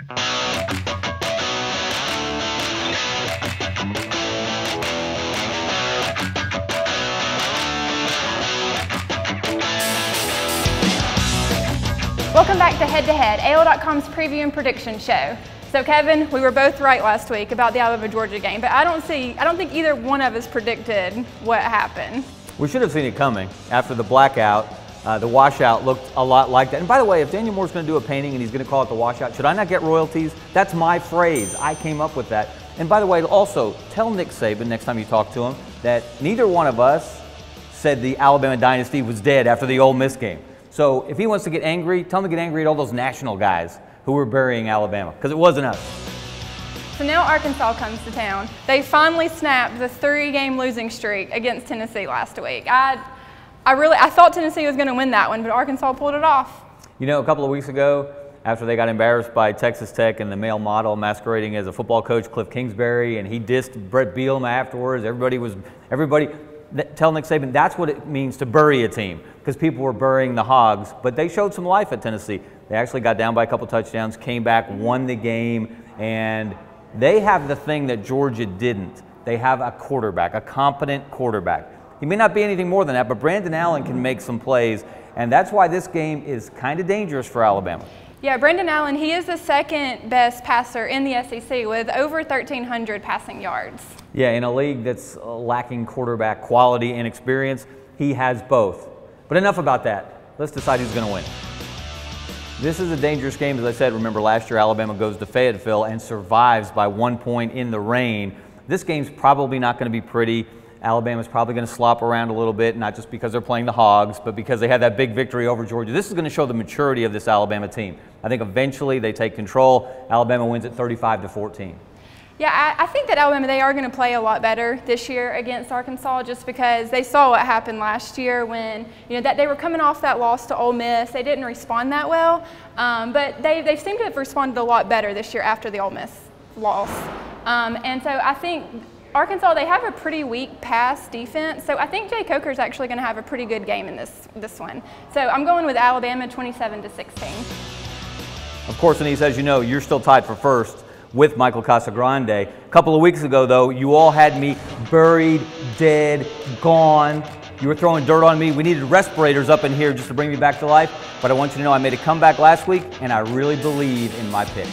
Welcome back to Head to Head, AL.com's preview and prediction show. So Kevin, we were both right last week about the Alabama-Georgia game, but I don't think either one of us predicted what happened. We should have seen it coming. After the blackout, the washout looked a lot like that. And by the way, if Daniel Moore's going to do a painting and he's going to call it the washout, should I not get royalties? That's my phrase. I came up with that. And by the way, also, tell Nick Saban next time you talk to him that neither one of us said the Alabama dynasty was dead after the Ole Miss game. So if he wants to get angry, tell him to get angry at all those national guys who were burying Alabama, because it wasn't us. So now Arkansas comes to town. They finally snapped the 3-game losing streak against Tennessee last week. I thought Tennessee was going to win that one, but Arkansas pulled it off. You know, a couple of weeks ago, after they got embarrassed by Texas Tech and the male model masquerading as a football coach, Cliff Kingsbury, and he dissed Brett Bielema afterwards, tell Nick Saban that's what it means to bury a team, because people were burying the Hogs, but they showed some life at Tennessee. They actually got down by a couple touchdowns, came back, won the game, and they have the thing that Georgia didn't. They have a quarterback, a competent quarterback. He may not be anything more than that, but Brandon Allen can make some plays, and that's why this game is kind of dangerous for Alabama. Yeah, Brandon Allen, he is the second best passer in the SEC with over 1,300 passing yards. Yeah, in a league that's lacking quarterback quality and experience, he has both. But enough about that. Let's decide who's going to win. This is a dangerous game, as I said. Remember, last year Alabama goes to Fayetteville and survives by 1 point in the rain. This game's probably not going to be pretty. Alabama's probably going to slop around a little bit, not just because they're playing the Hogs, but because they had that big victory over Georgia. This is going to show the maturity of this Alabama team. I think eventually they take control. Alabama wins at 35-14. Yeah, I think that Alabama, they are going to play a lot better this year against Arkansas, just because they saw what happened last year when, that they were coming off that loss to Ole Miss. They didn't respond that well, but they seem to have responded a lot better this year after the Ole Miss loss. And so I think Arkansas, they have a pretty weak pass defense, so I think Jay Coker is actually going to have a pretty good game in this one. So I'm going with Alabama 27-16. Of course, Anise, as you know, you're still tied for first with Michael Casagrande. A couple of weeks ago, though, you all had me buried, dead, gone. You were throwing dirt on me. We needed respirators up in here just to bring me back to life. But I want you to know I made a comeback last week, and I really believe in my pick.